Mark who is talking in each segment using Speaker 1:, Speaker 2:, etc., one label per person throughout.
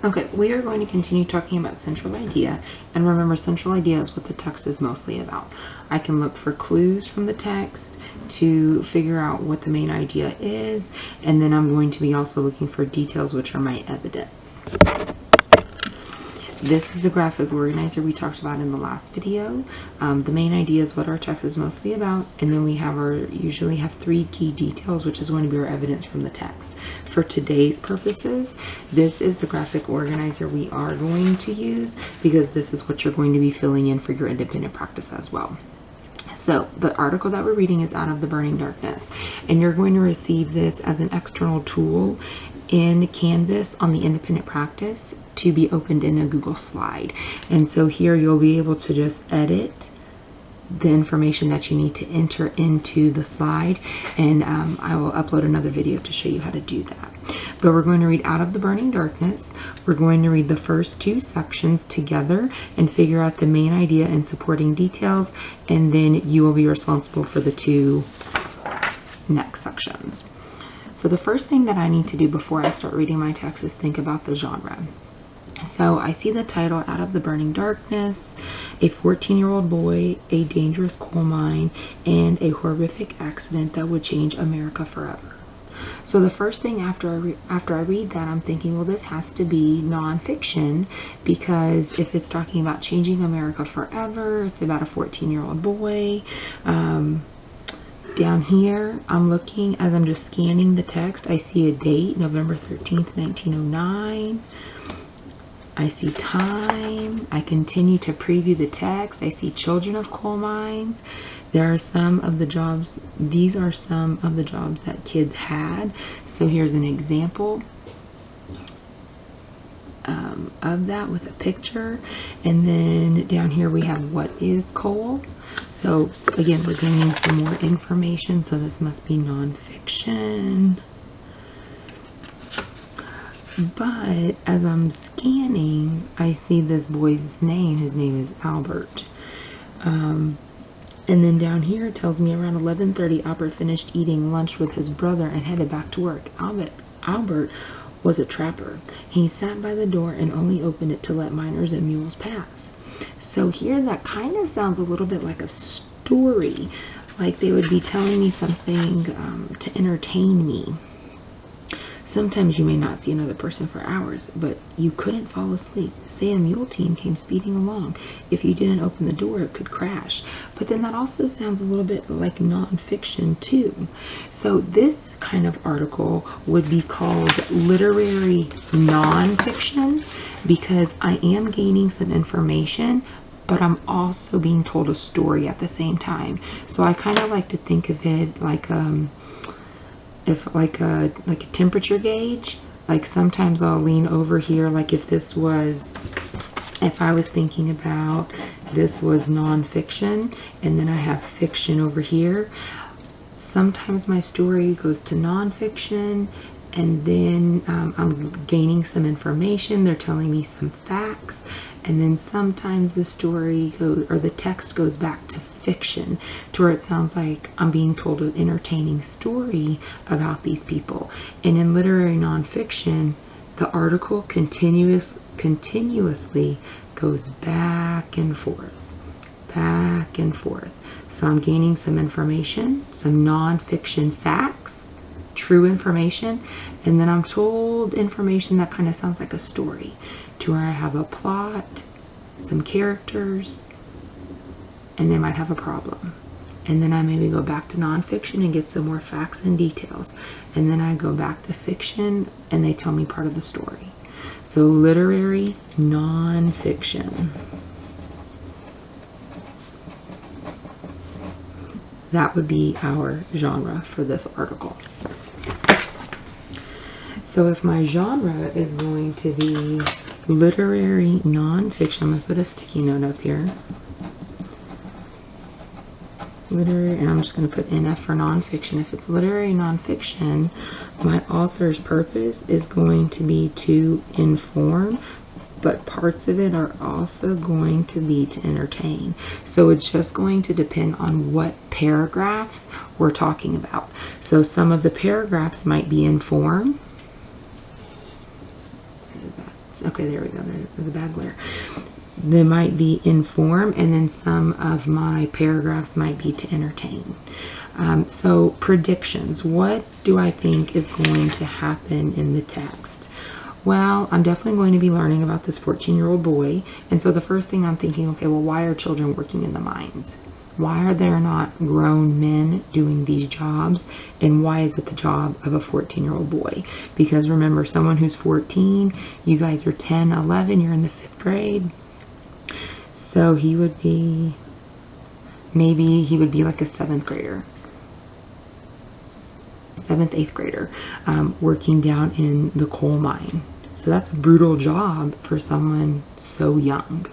Speaker 1: Okay, we are going to continue talking about central idea, and remember, central idea is what the text is mostly about. I can look for clues from the text to figure out what the main idea is, and then I'm going to be also looking for details, which are my evidence. This is the graphic organizer we talked about in the last video. The main idea is what our text is mostly about, and then we usually have 3 key details, which is going to be our evidence from the text. For today's purposes, this is the graphic organizer we are going to use, because this is what you're going to be filling in for your independent practice as well. So the article that we're reading is Out of the Burning Darkness, and you're going to receive this as an external tool in Canvas on the independent practice to be opened in a Google slide. And so here you'll be able to just edit the information that you need to enter into the slide, and I will upload another video to show you how to do that. But we're going to read Out of the Burning Darkness. We're going to read the first 2 sections together and figure out the main idea and supporting details, and then you will be responsible for the 2 next sections. So the first thing that I need to do before I start reading my text is think about the genre. So I see the title, Out of the Burning Darkness, a 14-year-old boy, a dangerous coal mine, and a horrific accident that would change America forever. So the first thing after I read that, I'm thinking, well, this has to be nonfiction, because if it's talking about changing America forever, it's about a 14-year-old boy. Down here, I'm looking, as I'm just scanning the text, I see a date, November 13th, 1909. I see time. I continue to preview the text. I see children of coal mines. There are some of the jobs, these are some of the jobs that kids had. So here's an example of that with a picture. And then down here we have what is coal. So again, we're gaining some more information, so this must be nonfiction. But as I'm scanning, I see this boy's name. His name is Albert. And then down here it tells me around 11:30, Albert finished eating lunch with his brother and headed back to work. Albert was a trapper. He sat by the door and only opened it to let miners and mules pass. So here that kind of sounds a little bit like a story, like they would be telling me something to entertain me. Sometimes you may not see another person for hours, but you couldn't fall asleep. Say a mule team came speeding along. If you didn't open the door, it could crash. But then that also sounds a little bit like nonfiction too. So this kind of article would be called literary nonfiction, because I am gaining some information, but I'm also being told a story at the same time. So I kind of like to think of it like like a temperature gauge. Like sometimes I'll lean over here, like if I was thinking about this was nonfiction, and then I have fiction over here. Sometimes my story goes to nonfiction, and then I'm gaining some information. They're telling me some facts, and then sometimes the story or the text goes back to fiction, to where it sounds like I'm being told an entertaining story about these people. And in literary nonfiction, the article continuously goes back and forth, back and forth. So I'm gaining some information, some nonfiction facts, true information, and then I'm told information that kind of sounds like a story, to where I have a plot, some characters, and they might have a problem. And then I maybe go back to nonfiction and get some more facts and details. And then I go back to fiction and they tell me part of the story. So literary nonfiction. That would be our genre for this article. So if my genre is going to be literary nonfiction, I'm going to put a sticky note up here. Literary, and I'm just going to put NF for nonfiction. If it's literary nonfiction, my author's purpose is going to be to inform, but parts of it are also going to be to entertain. So it's just going to depend on what paragraphs we're talking about. So some of the paragraphs might be inform. words. Okay, there we go. There's a bad glare. They might be inform, and then some of my paragraphs might be to entertain. So predictions. What do I think is going to happen in the text? Well, I'm definitely going to be learning about this 14-year-old boy. And so the first thing I'm thinking, okay, well, why are children working in the mines? Why are there not grown men doing these jobs? And why is it the job of a 14-year-old boy? Because remember, someone who's 14, you guys are 10, 11, you're in the 5th grade. So he would be, maybe he would be like a 7th grader. 7th, 8th grader, working down in the coal mine. So that's a brutal job for someone so young.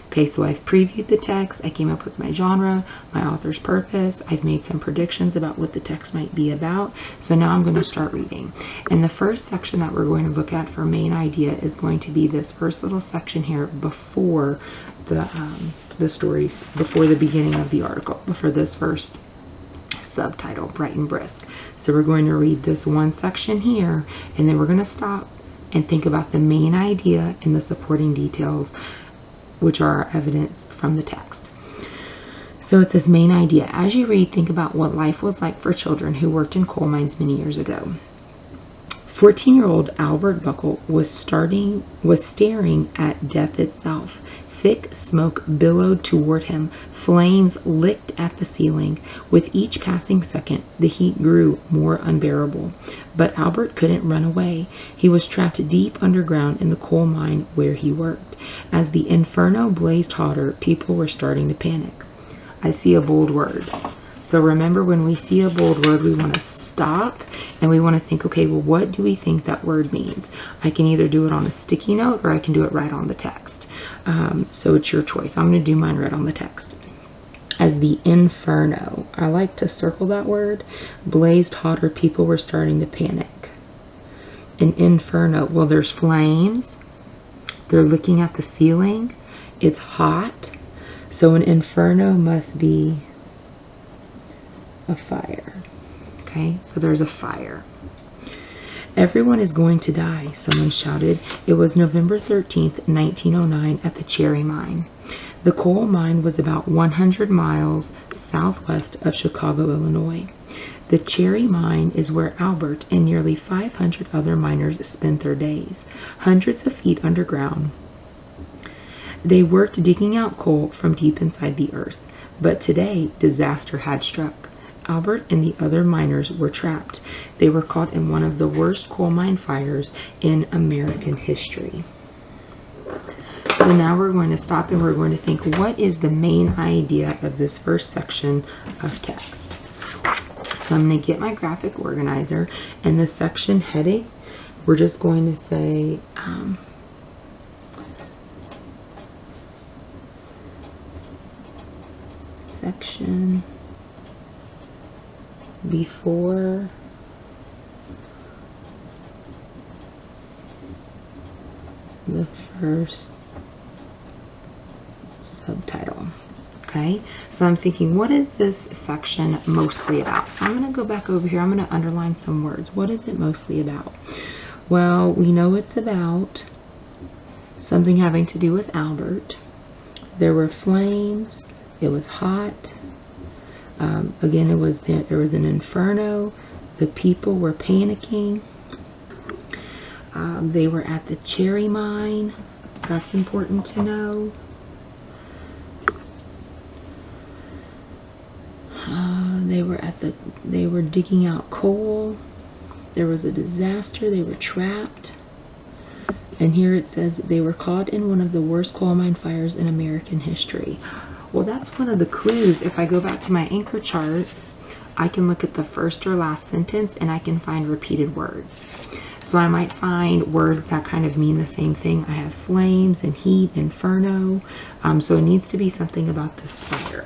Speaker 1: Okay, so I've previewed the text, I came up with my genre, my author's purpose, I've made some predictions about what the text might be about. So now I'm going to start reading. And the first section that we're going to look at for main idea is going to be this first little section here before the stories, before the beginning of the article, before this first subtitle, Bright and Brisk. So we're going to read this one section here, and then we're going to stop and think about the main idea and the supporting details, which are our evidence from the text. So it says main idea. As you read, think about what life was like for children who worked in coal mines many years ago. 14-year-old Albert Buckle was staring at death itself. Thick smoke billowed toward him. Flames licked at the ceiling. With each passing second, the heat grew more unbearable. But Albert couldn't run away. He was trapped deep underground in the coal mine where he worked. As the inferno blazed hotter, people were starting to panic. I see a bold word. So remember, when we see a bold word, we want to stop and we want to think, okay, well, what do we think that word means? I can either do it on a sticky note or I can do it right on the text. So it's your choice. I'm going to do mine right on the text. As the inferno, I like to circle that word, blazed hotter, people were starting to panic. An inferno, well, there's flames. They're looking at the ceiling. It's hot. So an inferno must be a fire. Okay, so there's a fire. Everyone is going to die, someone shouted. It was November 13th, 1909 at the Cherry Mine. The coal mine was about 100 miles southwest of Chicago, Illinois. The Cherry Mine is where Albert and nearly 500 other miners spent their days, hundreds of feet underground. They worked digging out coal from deep inside the earth. But today, disaster had struck. Albert and the other miners were trapped. They were caught in one of the worst coal mine fires in American history. So now we're going to stop and we're going to think, what is the main idea of this first section of text? So I'm going to get my graphic organizer, and the section heading, we're just going to say section before the first subtitle. Okay, so I'm thinking, what is this section mostly about? So I'm going to go back over here. I'm going to underline some words. What is it mostly about? Well, we know it's about something having to do with Albert. There were flames. It was hot. Again, there was an inferno. The people were panicking. They were at the Cherry Mine. That's important to know. They were digging out coal. There was a disaster. They were trapped. And here it says they were caught in one of the worst coal mine fires in American history. Well, that's one of the clues. If I go back to my anchor chart, I can look at the first or last sentence and I can find repeated words. So I might find words that kind of mean the same thing. I have flames and heat, inferno. So it needs to be something about this fire.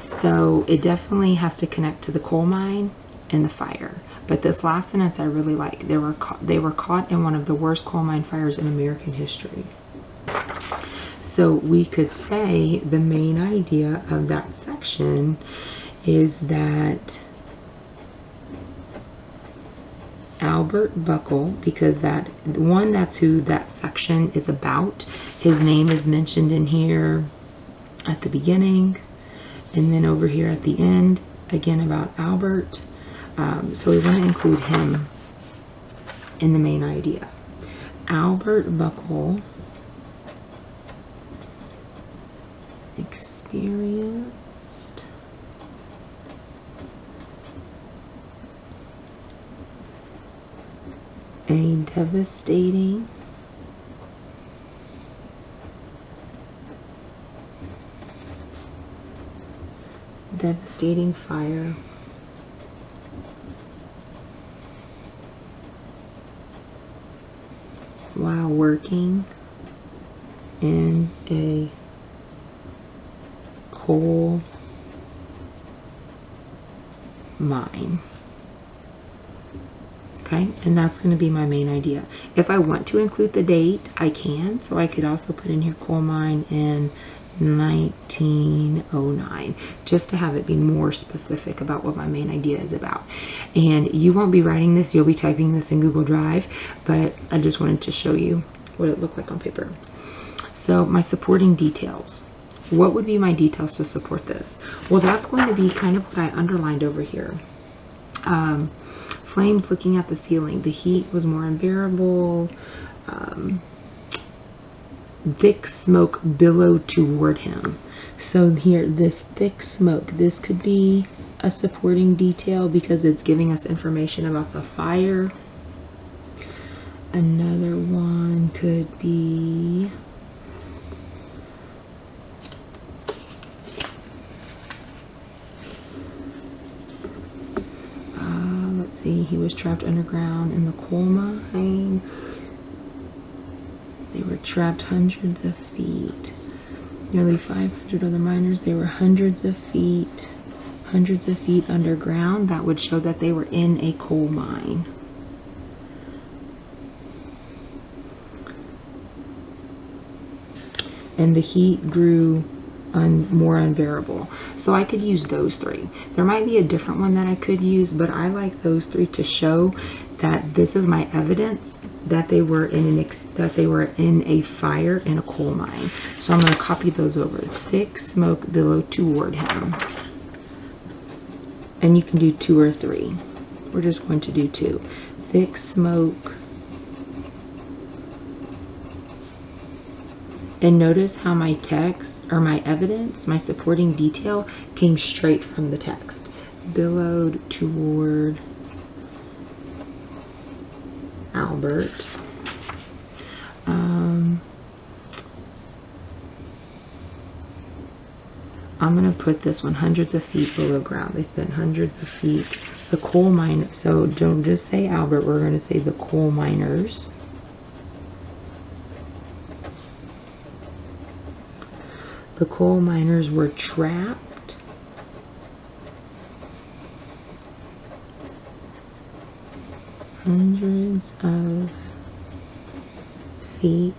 Speaker 1: So it definitely has to connect to the coal mine and the fire. But this last sentence I really like. They were caught in one of the worst coal mine fires in American history. So we could say the main idea of that section is that Albert Buckle, because that's who that section is about. His name is mentioned in here at the beginning, and then over here at the end, again about Albert. So we want to include him in the main idea. Albert Buckle experienced a devastating fire while working in a coal mine. Okay, and that's going to be my main idea. If I want to include the date, I can. So I could also put in here coal mine in 1909, just to have it be more specific about what my main idea is about. And you won't be writing this, you'll be typing this in Google Drive, but I just wanted to show you what it looked like on paper. So my supporting details. What would be my details to support this? Well, that's going to be kind of what I underlined over here. Flames looking at the ceiling. The heat was more unbearable. Thick smoke billowed toward him. So here, this thick smoke, this could be a supporting detail because it's giving us information about the fire. Another one could be let's see, he was trapped underground in the coal mine. They were trapped hundreds of feet. Nearly 500 other miners. They were hundreds of feet underground. That would show that they were in a coal mine. And the heat grew more unbearable. So I could use those three. There might be a different one that I could use, but I like those three to show that this is my evidence that they were in a fire in a coal mine. So I'm going to copy those over. Thick smoke billowed toward him. And you can do 2 or 3. We're just going to do 2. Thick smoke. And notice how my text, or my evidence, my supporting detail, came straight from the text. Billowed toward Albert. I'm going to put this one hundreds of feet below ground. They spent hundreds of feet. The coal mine, so don't just say Albert, we're going to say the coal miners. The coal miners were trapped hundreds of feet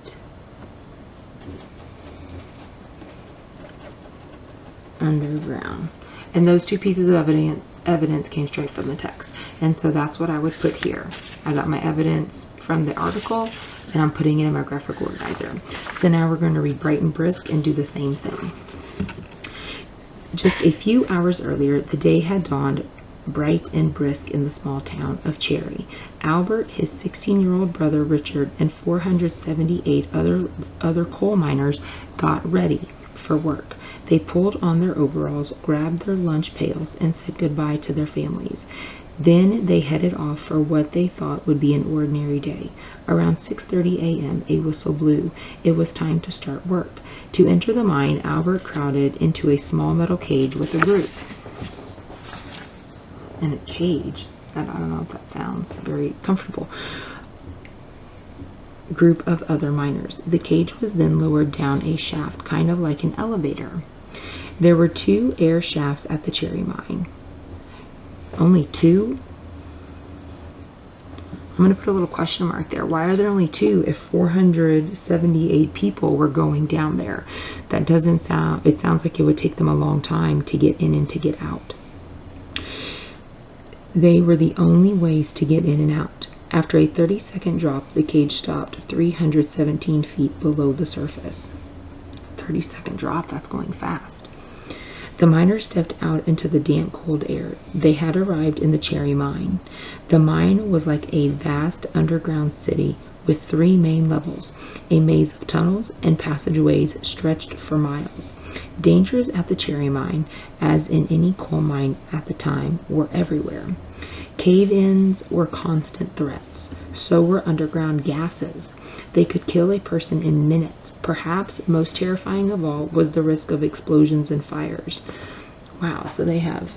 Speaker 1: underground. And those 2 pieces of evidence came straight from the text. And so that's what I would put here. I got my evidence from the article, and I'm putting it in my graphic organizer. So now we're going to read Bright and Brisk and do the same thing. Just a few hours earlier, the day had dawned bright and brisk in the small town of Cherry. Albert, his 16-year-old brother Richard, and 478 other coal miners got ready for work. They pulled on their overalls, grabbed their lunch pails, and said goodbye to their families. Then they headed off for what they thought would be an ordinary day. Around 6:30 a.m., a whistle blew. It was time to start work. To enter the mine, Albert crowded into a small metal cage with a group. And a cage, I don't know if that sounds very comfortable. Group of other miners. The cage was then lowered down a shaft, kind of like an elevator. There were 2 air shafts at the Cherry mine. Only 2? I'm going to put a little question mark there. Why are there only 2 if 478 people were going down there? That doesn't sound, it sounds like it would take them a long time to get in and to get out. They were the only ways to get in and out. After a 30-second drop, the cage stopped 317 feet below the surface. 30-second drop, that's going fast. The miners stepped out into the damp, cold air. They had arrived in the Cherry Mine. The mine was like a vast underground city with 3 main levels. A maze of tunnels and passageways stretched for miles. Dangers at the Cherry Mine, as in any coal mine at the time, were everywhere. Cave-ins were constant threats. So were underground gases. They could kill a person in minutes. Perhaps most terrifying of all was the risk of explosions and fires. Wow, so they have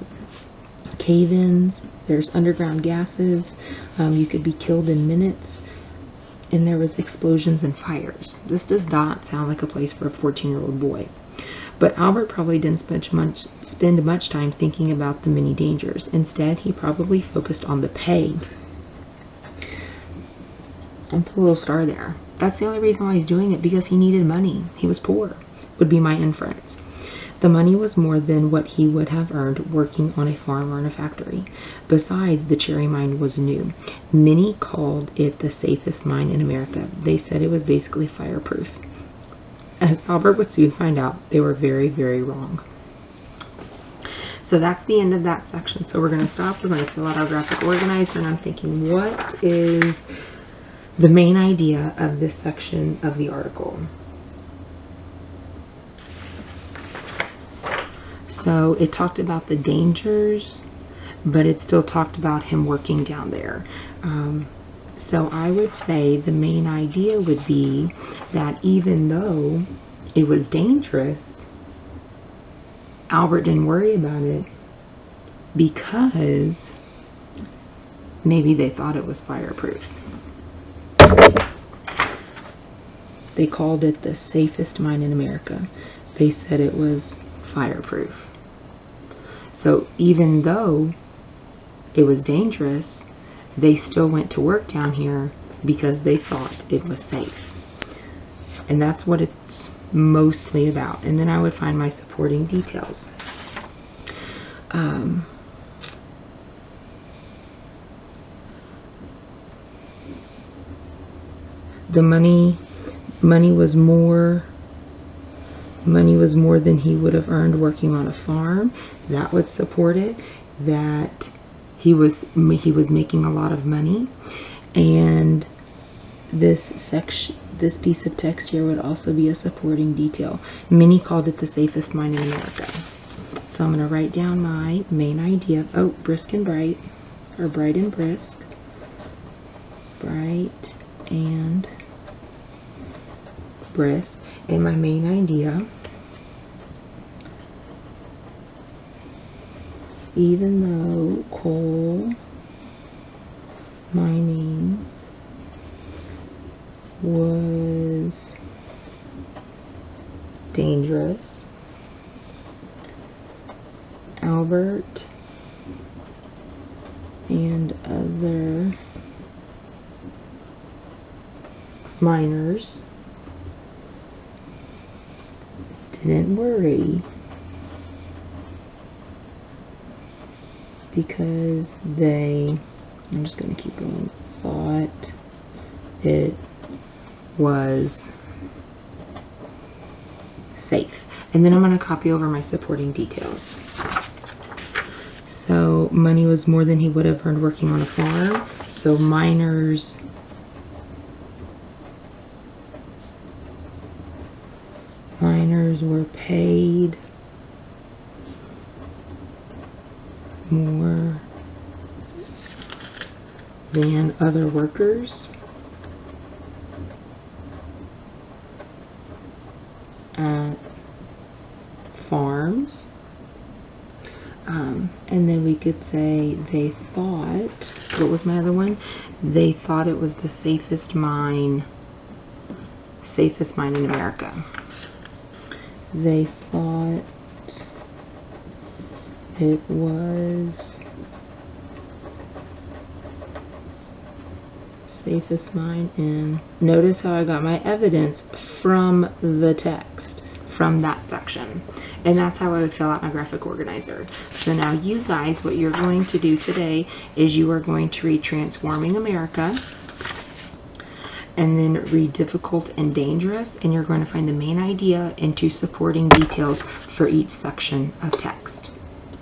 Speaker 1: cave-ins, there's underground gases, you could be killed in minutes, and there was explosions and fires. This does not sound like a place for a 14-year-old boy. But Albert probably didn't spend much time thinking about the many dangers. Instead, he probably focused on the pay. And put a little star there. That's the only reason why he's doing it, because he needed money. He was poor, would be my inference. The money was more than what he would have earned working on a farm or in a factory. Besides, the Cherry Mine was new. Many called it the safest mine in America. They said it was basically fireproof. As Albert would soon find out, they were very, very wrong. So that's the end of that section. So we're going to stop. We're going to fill out our graphic organizer, and I'm thinking, what is the main idea of this section of the article? So it talked about the dangers, but it still talked about him working down there. So I would say the main idea would be that even though it was dangerous, Albert didn't worry about it because maybe they thought it was fireproof. They called it the safest mine in America. They said it was fireproof. So even though it was dangerous, they still went to work down here because they thought it was safe. And that's what it's mostly about. And then I would find my supporting details. The money was more than he would have earned working on a farm. That would support it. That he was making a lot of money. And this piece of text here would also be a supporting detail. Many called it the safest mine in America. So I'm going to write down my main idea. Oh, brisk and bright, or bright and brisk. Bright and brisk. And my main idea, even though coal mining was dangerous, Albert and other miners didn't worry because they, I'm just going to keep going, thought it was safe. And then I'm going to copy over my supporting details. So money was more than he would have earned working on a farm. So miners were paid more than other workers at farms. And then we could say they thought, what was my other one? They thought it was the safest mine in America. They thought it was safest mine in, notice how I got my evidence from the text, from that section. And that's how I would fill out my graphic organizer. So now you guys, what you're going to do today is you are going to read Transforming America, and then read Difficult and Dangerous, and you're going to find the main idea and 2 supporting details for each section of text.